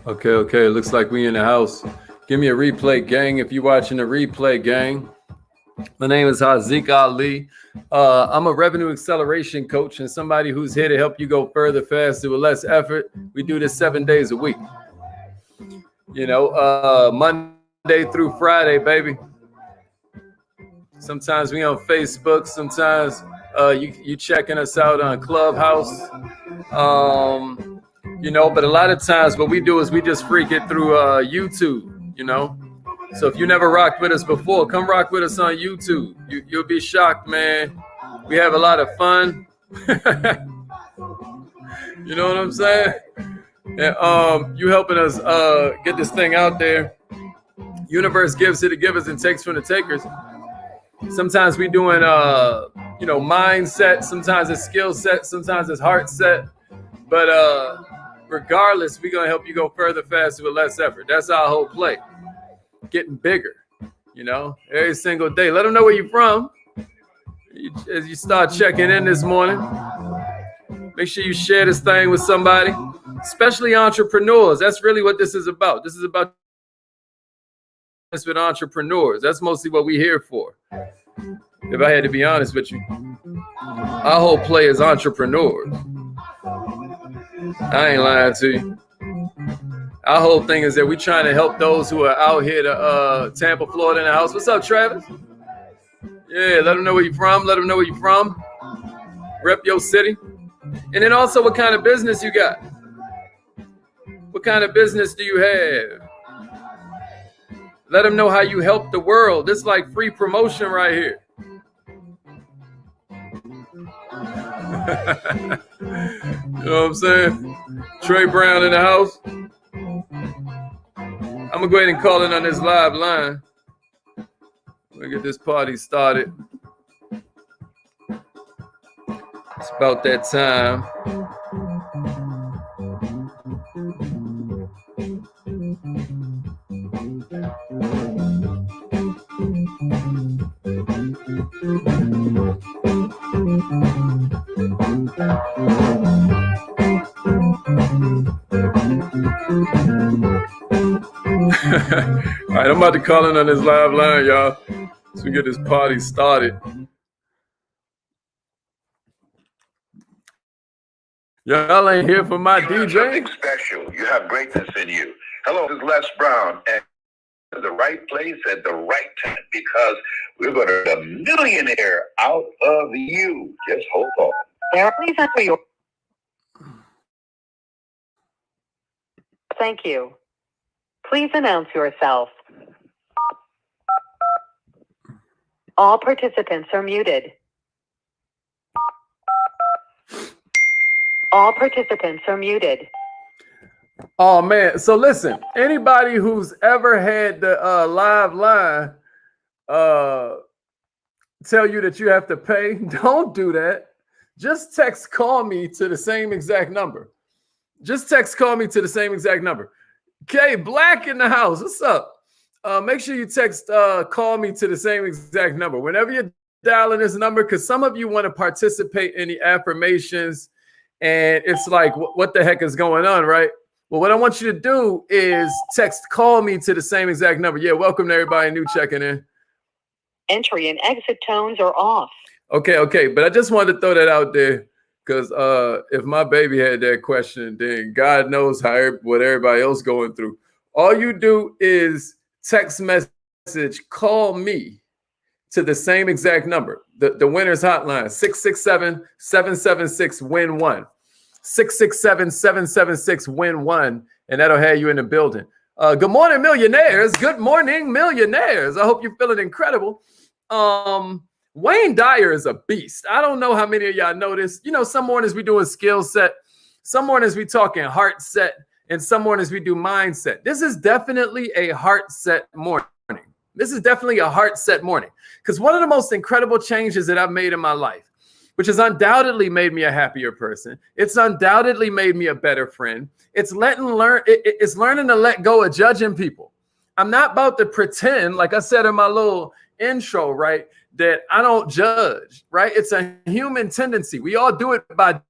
Okay. Looks like we in the house. Give me a replay, gang, if you're watching the replay, gang. My name is Haziq Ali. I'm a revenue acceleration coach and somebody who's here to help you go further, faster, with less effort. We do this 7 days a week. Monday through Friday, baby. Sometimes we on Facebook. Sometimes you checking us out on Clubhouse. But a lot of times what we do is we just freak it through YouTube, So if you never rocked with us before, come rock with us on YouTube. You'll be shocked, man. We have a lot of fun. You know what I'm saying? And you helping us get this thing out there. Universe gives to the givers and takes from the takers. Sometimes we doing mindset, sometimes it's skill set, sometimes it's heart set. But regardless, we're gonna help you go further, faster, with less effort. That's our whole play. Getting bigger, every single day. Let them know where you're from. As you start checking in this morning, make sure you share this thing with somebody, especially entrepreneurs. That's really what this is about. This is about with entrepreneurs. That's mostly what we're here for. If I had to be honest with you, our whole play is entrepreneurs. I ain't lying to you. Our whole thing is that we're trying to help those who are out here to Tampa, Florida in the house. What's up, Travis? Yeah, let them know where you're from. Let them know where you're from. Rep your city. And then also what kind of business you got. What kind of business do you have? Let them know how you help the world. This is like free promotion right here. You know what I'm saying? Trey Brown in the house. I'm going to go ahead and call in on this live line. We'll get this party started. It's about that time. All right, I'm about to call in on this live line, y'all, so we get this party started. Y'all ain't here for my DJ. Something special. You have greatness in you. Hello, this is Les Brown, and the right place at the right time, because we're going to get a millionaire out of you. Just hold on. Please enter your. Thank you. Please announce yourself. All participants are muted. All participants are muted. Oh, man. So listen, anybody who's ever had the live line tell you that you have to pay, don't do that. Just text call me to the same exact number. Just text call me to the same exact number. Okay, Black in the house. What's up? Make sure you text call me to the same exact number. Whenever you're dialing this number, because some of you want to participate in the affirmations, and it's like, what the heck is going on, right? Well, what I want you to do is text call me to the same exact number. Yeah, welcome to everybody new checking in. Entry and exit tones are off. Okay. But I just wanted to throw that out there because if my baby had that question, then God knows what everybody else going through. All you do is text message, call me to the same exact number. The winner's hotline, 667-776-WIN1. 667-776-WIN1. And that'll have you in the building. Good morning, millionaires. Good morning, millionaires. I hope you're feeling incredible. Wayne Dyer is a beast. I don't know how many of y'all know this. You know, some mornings we doing skill set. Some mornings we talking heart set. And some mornings we do mindset. This is definitely a heart set morning. This is definitely a heart set morning. Because one of the most incredible changes that I've made in my life, which has undoubtedly made me a happier person. It's undoubtedly made me a better friend. It's it's learning to let go of judging people. I'm not about to pretend, like I said in my little intro, right, that I don't judge, right? It's a human tendency. We all do it by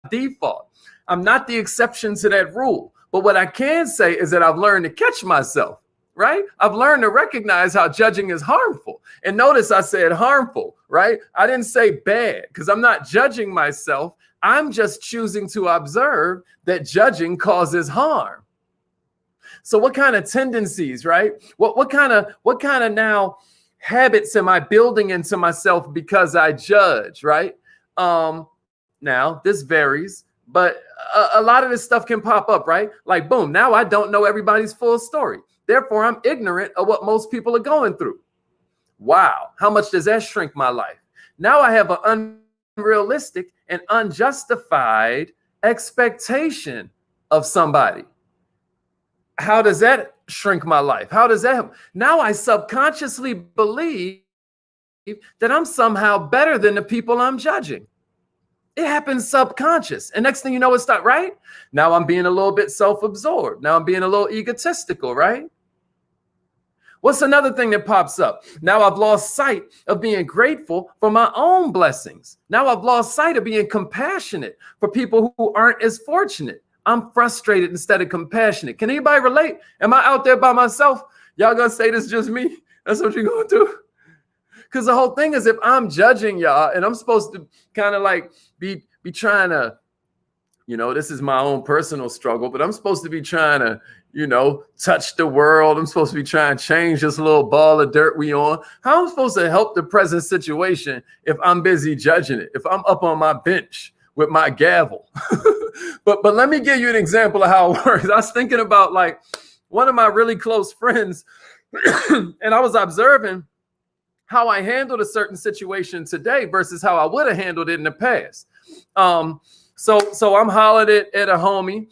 default. I'm not the exception to that rule. But what I can say is that I've learned to catch myself, right? I've learned to recognize how judging is harmful. And notice I said harmful, right? I didn't say bad because I'm not judging myself. I'm just choosing to observe that judging causes harm. So what kind of tendencies, right? What kind of now habits am I building into myself because I judge, right? Now this varies, but a lot of this stuff can pop up, right? Like, boom, now I don't know everybody's full story. Therefore, I'm ignorant of what most people are going through. Wow, how much does that shrink my life? Now I have an unrealistic and unjustified expectation of somebody. How does that shrink my life? How does that help? Now I subconsciously believe that I'm somehow better than the people I'm judging. It happens subconscious. And next thing you know, it's not right. Now I'm being a little bit self-absorbed. Now I'm being a little egotistical, right? What's another thing that pops up? Now I've lost sight of being grateful for my own blessings. Now I've lost sight of being compassionate for people who aren't as fortunate. I'm frustrated instead of compassionate. Can anybody relate? Am I out there by myself? Y'all gonna say this is just me? That's what you're gonna do? Because the whole thing is, if I'm judging y'all and I'm supposed to kind of like be trying to, this is my own personal struggle, but I'm supposed to be trying to, touch the world. I'm supposed to be trying to change this little ball of dirt we on. How am I supposed to help the present situation if I'm busy judging it? If I'm up on my bench with my gavel? But let me give you an example of how it works. I was thinking about like one of my really close friends, and I was observing how I handled a certain situation today versus how I would have handled it in the past. So I'm hollering at a homie.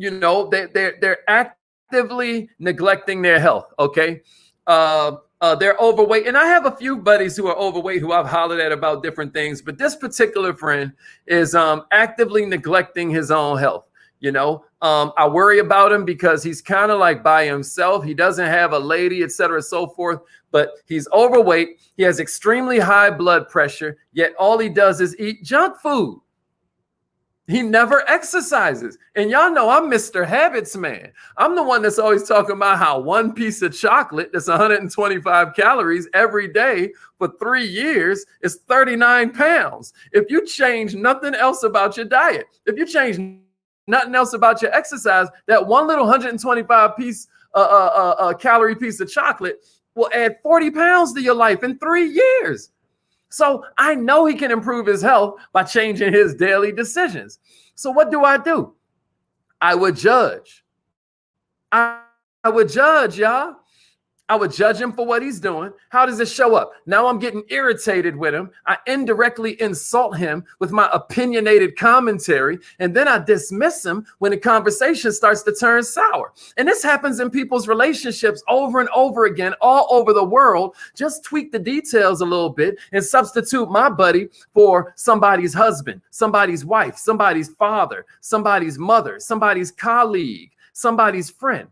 They're actively neglecting their health. Okay. They're overweight. And I have a few buddies who are overweight who I've hollered at about different things, but this particular friend is actively neglecting his own health. I worry about him because he's kind of like by himself. He doesn't have a lady, et cetera, so forth, but he's overweight. He has extremely high blood pressure, yet all he does is eat junk food. He never exercises. And y'all know I'm Mr. Habits man. I'm the one that's always talking about how one piece of chocolate that's 125 calories every day for 3 years is 39 pounds. If you change nothing else about your diet, if you change nothing else about your exercise, that one little 125 calorie piece of chocolate will add 40 pounds to your life in 3 years. So I know he can improve his health by changing his daily decisions. So what do? I would judge. I would judge, y'all. I would judge him for what he's doing. How does it show up? Now I'm getting irritated with him. I indirectly insult him with my opinionated commentary, and then I dismiss him when the conversation starts to turn sour. And this happens in people's relationships over and over again, all over the world. Just tweak the details a little bit and substitute my buddy for somebody's husband, somebody's wife, somebody's father, somebody's mother, somebody's colleague, somebody's friend.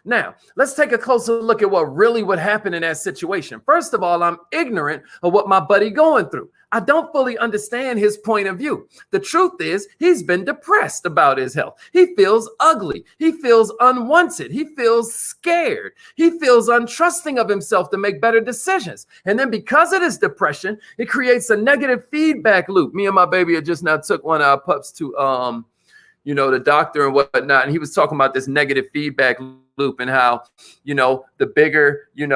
Now, let's take a closer look at what really would happen in that situation. First of all, I'm ignorant of what my buddy going through. I don't fully understand his point of view. The truth is, he's been depressed about his health. He feels ugly. He feels unwanted. He feels scared. He feels untrusting of himself to make better decisions. And then because of this depression, it creates a negative feedback loop. Me and my baby had just now took one of our pups to, the doctor and whatnot. And he was talking about this negative feedback loop and how, the bigger, you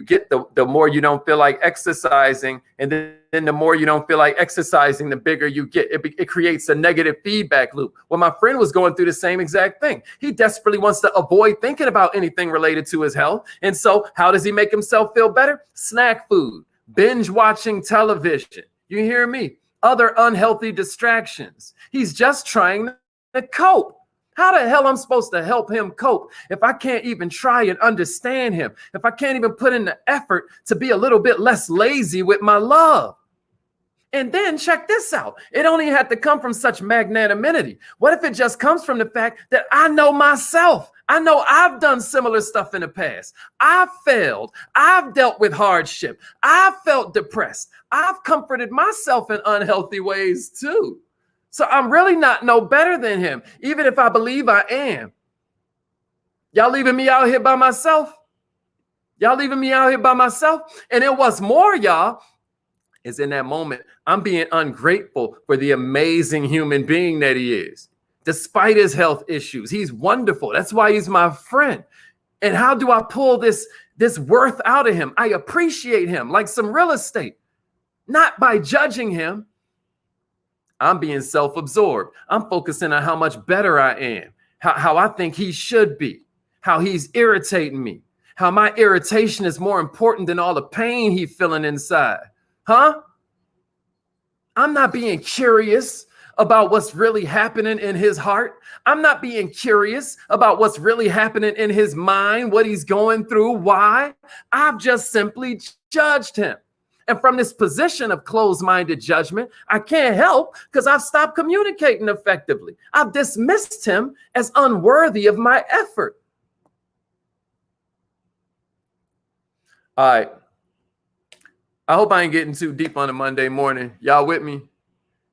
get, the more you don't feel like exercising. And then the more you don't feel like exercising, the bigger you get. It creates a negative feedback loop. Well, my friend was going through the same exact thing. He desperately wants to avoid thinking about anything related to his health. And so how does he make himself feel better? Snack food, binge watching television. You hear me? Other unhealthy distractions. He's just trying to cope. How the hell I'm supposed to help him cope if I can't even try and understand him? If I can't even put in the effort to be a little bit less lazy with my love? And then check this out. It only had to come from such magnanimity. What if it just comes from the fact that I know myself? I know I've done similar stuff in the past. I've failed. I've dealt with hardship. I've felt depressed. I've comforted myself in unhealthy ways too. So I'm really not no better than him, even if I believe I am. Y'all leaving me out here by myself? Y'all leaving me out here by myself? And then what's more, y'all, is in that moment, I'm being ungrateful for the amazing human being that he is. Despite his health issues, he's wonderful. That's why he's my friend. And how do I pull this worth out of him? I appreciate him like some real estate, not by judging him. I'm being self-absorbed. I'm focusing on how much better I am, how I think he should be, how he's irritating me, how my irritation is more important than all the pain he's feeling inside. Huh? I'm not being curious about what's really happening in his heart. I'm not being curious about what's really happening in his mind, what he's going through, why. I've just simply judged him. And from this position of closed-minded judgment, I can't help because I've stopped communicating effectively. I've dismissed him as unworthy of my effort. All right. I hope I ain't getting too deep on a Monday morning. Y'all with me?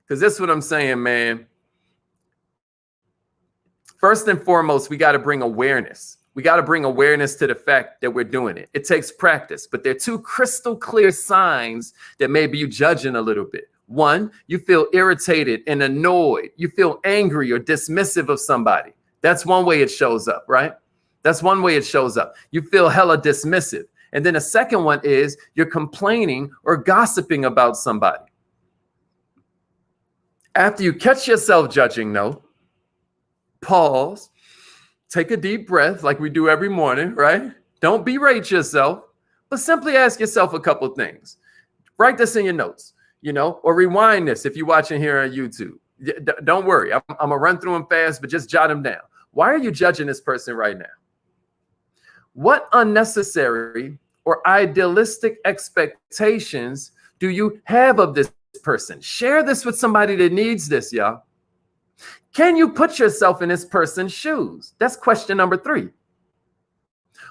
Because this is what I'm saying, man. First and foremost, we got to bring awareness. We got to bring awareness to the fact that we're doing it. It takes practice, but there are two crystal clear signs that maybe you judging a little bit. One, you feel irritated and annoyed. You feel angry or dismissive of somebody. That's one way it shows up, right? That's one way it shows up. You feel hella dismissive. And then a second one is you're complaining or gossiping about somebody. After you catch yourself judging, though, pause, take a deep breath like we do every morning, right? Don't berate yourself, but simply ask yourself a couple things. Write this in your notes, or rewind this if you're watching here on YouTube. Don't worry. I'm going to run through them fast, but just jot them down. Why are you judging this person right now? What unnecessary or idealistic expectations do you have of this person? Share this with somebody that needs this, y'all. Can you put yourself in this person's shoes? That's question number 3.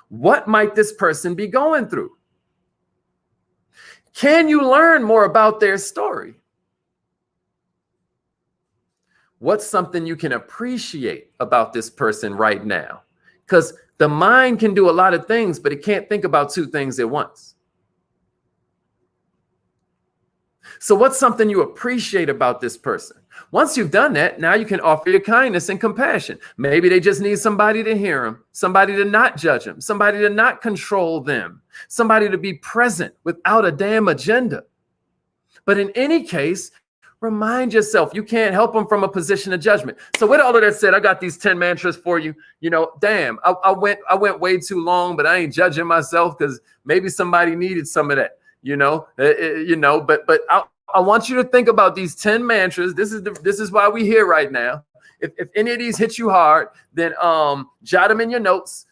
What might this person be going through? Can you learn more about their story? What's something you can appreciate about this person right now? Because the mind can do a lot of things, but it can't think about 2 things at once. So what's something you appreciate about this person? Once you've done that, now you can offer your kindness and compassion. Maybe they just need somebody to hear them, somebody to not judge them, somebody to not control them, somebody to be present without a damn agenda. But in any case, remind yourself you can't help them from a position of judgment. So with all of that said, I got these 10 mantras for you. Damn, I went way too long, but I ain't judging myself because maybe somebody needed some of that. But I want you to think about these 10 mantras. This is why we're here right now. If any of these hit you hard, then jot them in your notes.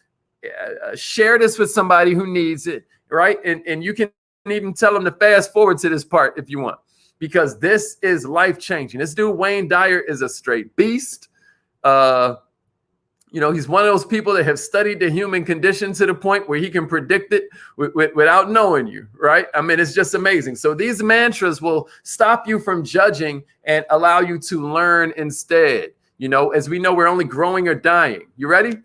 Share this with somebody who needs it, right? And you can even tell them to fast forward to this part if you want, because this is life-changing. This dude, Wayne Dyer, is a straight beast. He's one of those people that have studied the human condition to the point where he can predict it without knowing you, right? I mean, it's just amazing. So these mantras will stop you from judging and allow you to learn instead. As we know, we're only growing or dying. You ready?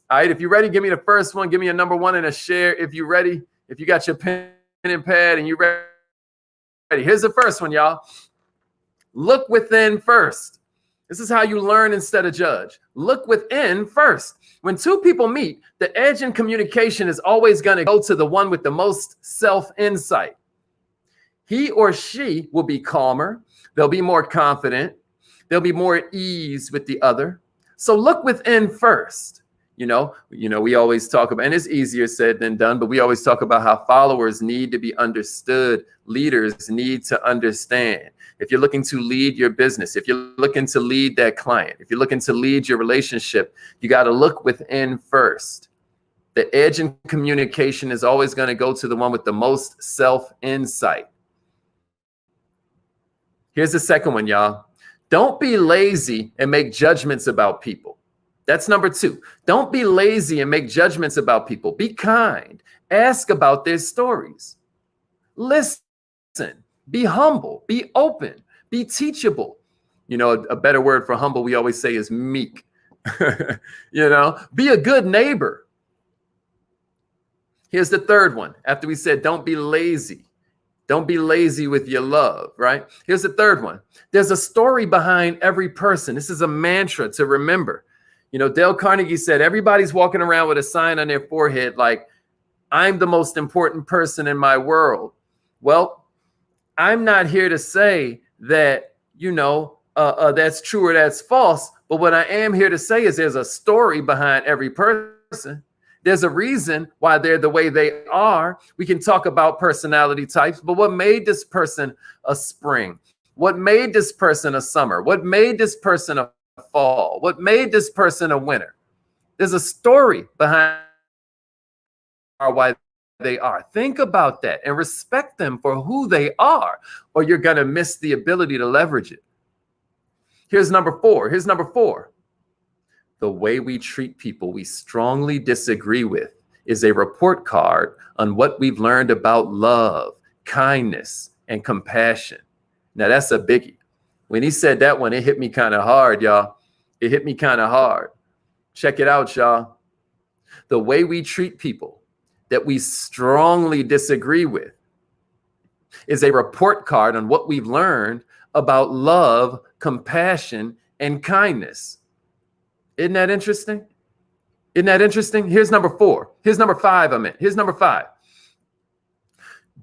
All right. If you're ready, give me the first one. Give me a number 1 and a share. If you're ready, if you got your pen and pad and you're ready. Here's the first one, y'all. Look within first. This is how you learn instead of judge. Look within first. When 2 people meet, the edge in communication is always going to go to the one with the most self-insight. He or she will be calmer. They'll be more confident. They'll be more at ease with the other. So look within first. We always talk about, and it's easier said than done, but we always talk about how followers need to be understood. Leaders need to understand. If you're looking to lead your business, if you're looking to lead that client, if you're looking to lead your relationship, you got to look within first. The edge in communication is always going to go to the one with the most self-insight. Here's the second one, y'all. Don't be lazy and make judgments about people. That's number 2. Don't be lazy and make judgments about people. Be kind. Ask about their stories. Listen. Be humble. Be open. Be teachable. You know, a better word for humble, we always say, is meek. You know, be a good neighbor. Here's the third one. After we said, don't be lazy. Don't be lazy with your love, right? Here's the third one. There's a story behind every person. This is a mantra to remember. You know, Dale Carnegie said, everybody's walking around with a sign on their forehead like, I'm the most important person in my world. Well, I'm not here to say that, you know, that's true or that's false. But what I am here to say is there's a story behind every person. There's a reason why they're the way they are. We can talk about personality types, but what made this person a spring? What made this person a summer? What made this person a fall? What made this person a winner? There's a story behind why they are. Think about that and respect them for who they are, or you're going to miss the ability to leverage it. Here's number four. Here's number four. The way we treat people we strongly disagree with is a report card on what we've learned about love, kindness, and compassion. Now, that's a biggie. When he said that one, it hit me kind of hard, y'all. It hit me kind of hard. Check it out, y'all. The way we treat people that we strongly disagree with is a report card on what we've learned about love, compassion, and kindness. Isn't that interesting? Isn't that interesting? Here's number four. Here's number five. Here's number five.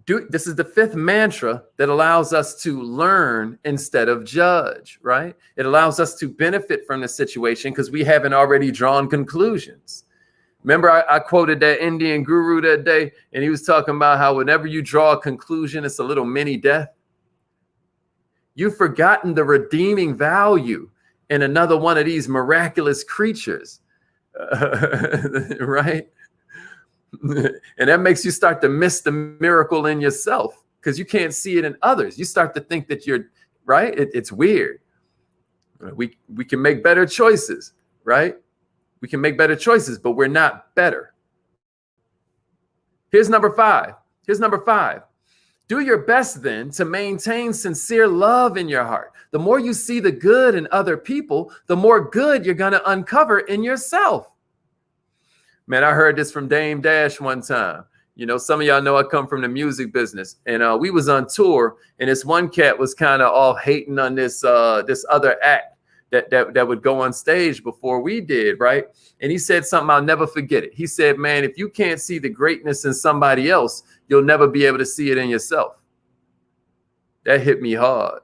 This is the fifth mantra that allows us to learn instead of judge, right? It allows us to benefit from the situation because we haven't already drawn conclusions. Remember, I quoted that Indian guru that day, and he was talking about how whenever you draw a conclusion, it's a little mini death. You've forgotten the redeeming value in another one of these miraculous creatures, right? And that makes you start to miss the miracle in yourself because you can't see it in others. You start to think that you're right. It's weird. We can make better choices, right? We can make better choices, but we're not better. Here's number five. Here's number five. Do your best then to maintain sincere love in your heart. The more you see the good in other people, the more good you're going to uncover in yourself. Man, I heard this from Dame Dash one time. You know, some of y'all know I come from the music business, and we was on tour, and this one cat was kind of all hating on this other act that would go on stage before we did, right? And he said something, I'll never forget it. He said, man, if you can't see the greatness in somebody else, you'll never be able to see it in yourself. That hit me hard.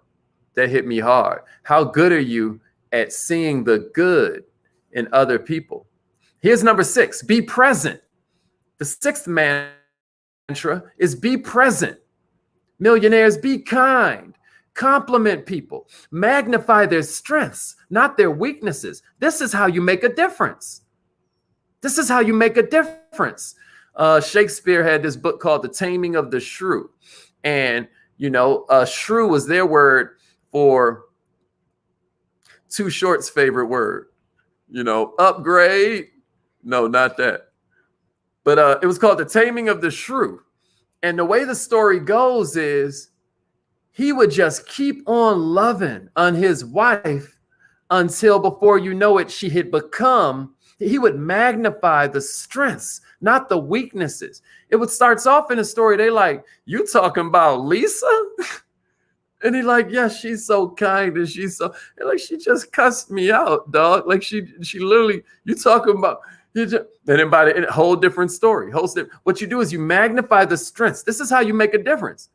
That hit me hard. How good are you at seeing the good in other people? Here's number six, be present. The sixth mantra is be present. Millionaires, be kind. Compliment people. Magnify their strengths, not their weaknesses. This is how you make a difference. This is how you make a difference. Shakespeare had this book called The Taming of the Shrew. And, you know, shrew was their word for Too Short's favorite word. You know, upgrade. No, not that. But it was called The Taming of the Shrew. And the way the story goes is he would just keep on loving on his wife until before you know it, she had become, he would magnify the strengths, not the weaknesses. It would starts off in a story. They like, you talking about Lisa? And he like, yeah, she's so kind. And she's so, and like, she just cussed me out, dog. Like she literally, you talking about, and then by the whole different story. What you do is you magnify the strengths. This is how you make a difference.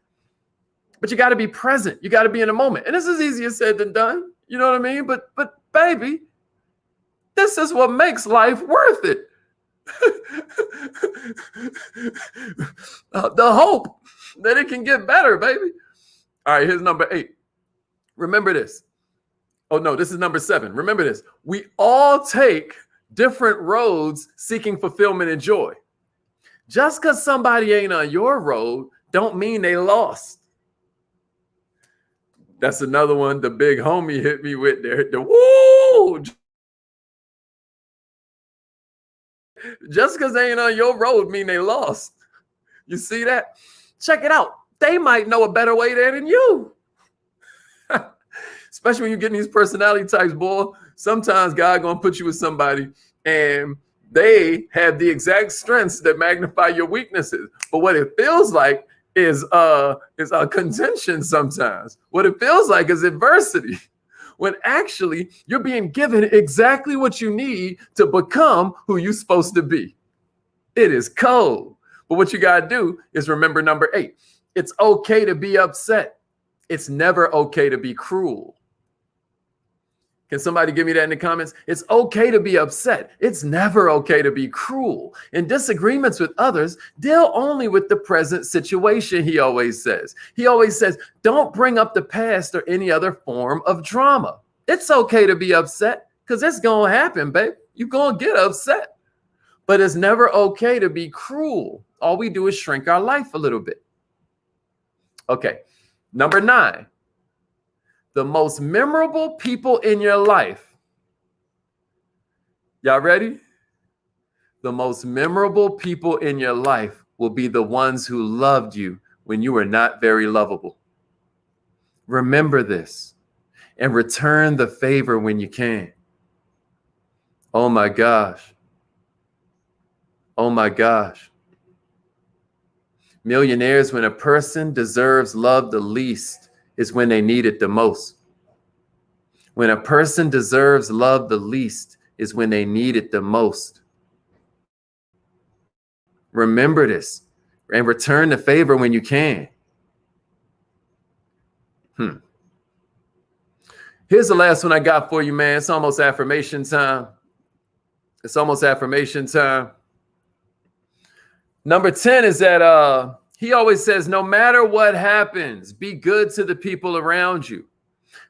But you got to be present. You got to be in a moment. And this is easier said than done. You know what I mean? But baby, this is what makes life worth it. The hope that it can get better, baby. All right, here's number 8. Remember this. Oh, no, this is number 7. Remember this. We all take different roads seeking fulfillment and joy. Just because somebody ain't on your road don't mean they lost. That's another one the big homie hit me with there. The woo! Just because they ain't on your road mean they lost. You see that? Check it out. They might know a better way there than you. Especially when you're getting these personality types, boy. Sometimes God gonna put you with somebody and they have the exact strengths that magnify your weaknesses. But what it feels like is a contention sometimes. What it feels like is adversity. When actually you're being given exactly what you need to become who you're supposed to be. It is cold. But what you got to do is remember number 8. It's okay to be upset. It's never okay to be cruel. Can somebody give me that in the comments? It's okay to be upset. It's never okay to be cruel. In disagreements with others, deal only with the present situation, he always says. He always says, don't bring up the past or any other form of drama. It's okay to be upset because it's going to happen, babe. You're going to get upset. But it's never okay to be cruel. All we do is shrink our life a little bit. Okay, number 9. The most memorable people in your life. Y'all ready? The most memorable people in your life will be the ones who loved you when you were not very lovable. Remember this and return the favor when you can. Oh my gosh. Oh my gosh. Millionaires, when a person deserves love the least, is when they need it the most. When a person deserves love the least is when they need it the most. Remember this and return the favor when you can. Here's the last one I got for you, man. It's almost affirmation time. It's almost affirmation time. Number 10 is that he always says, no matter what happens, be good to the people around you.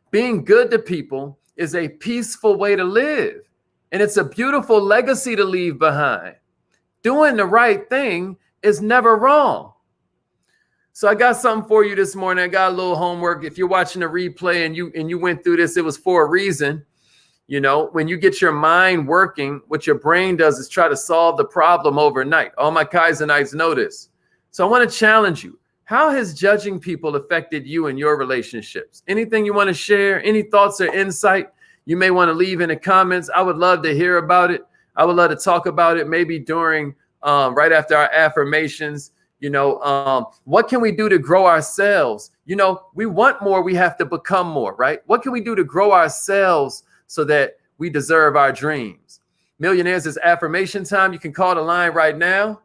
Being good to people is a peaceful way to live, and it's a beautiful legacy to leave behind. Doing the right thing is never wrong. So I got something for you this morning. I got a little homework. If you're watching the replay and you went through this, it was for a reason. You know, when you get your mind working, what your brain does is try to solve the problem overnight. All my Kaizenites know this. So I want to challenge you. How has judging people affected you in your relationships? Anything you want to share? Any thoughts or insight you may want to leave in the comments? I would love to hear about it. I would love to talk about it maybe during, right after our affirmations. You know, what can we do to grow ourselves? You know, we want more, we have to become more, right? What can we do to grow ourselves so that we deserve our dreams? Millionaires, it's affirmation time. You can call the line right now.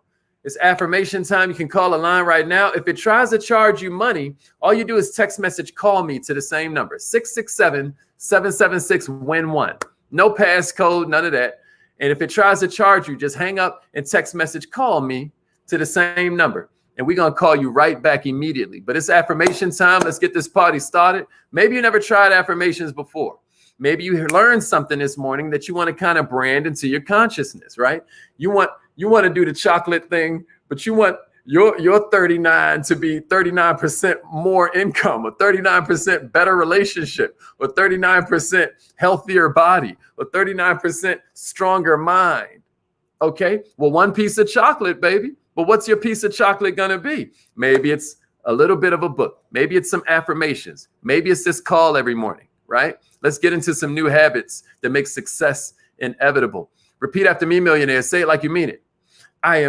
It's affirmation time. You can call the line right now. If it tries to charge you money, all you do is text message call me to the same number, 667-776-WIN1. No passcode, none of that. And if it tries to charge you, just hang up and text message call me to the same number. And we're going to call you right back immediately. But it's affirmation time. Let's get this party started. Maybe you never tried affirmations before. Maybe you learned something this morning that you want to kind of brand into your consciousness, right? You want to do the chocolate thing, but you want your 39 to be 39% more income, or 39% better relationship, or 39% healthier body, or 39% stronger mind. Okay, well, one piece of chocolate, baby. But what's your piece of chocolate going to be? Maybe it's a little bit of a book. Maybe it's some affirmations. Maybe it's this call every morning, right? Let's get into some new habits that make success inevitable. Repeat after me, millionaires. Say it like you mean it. I am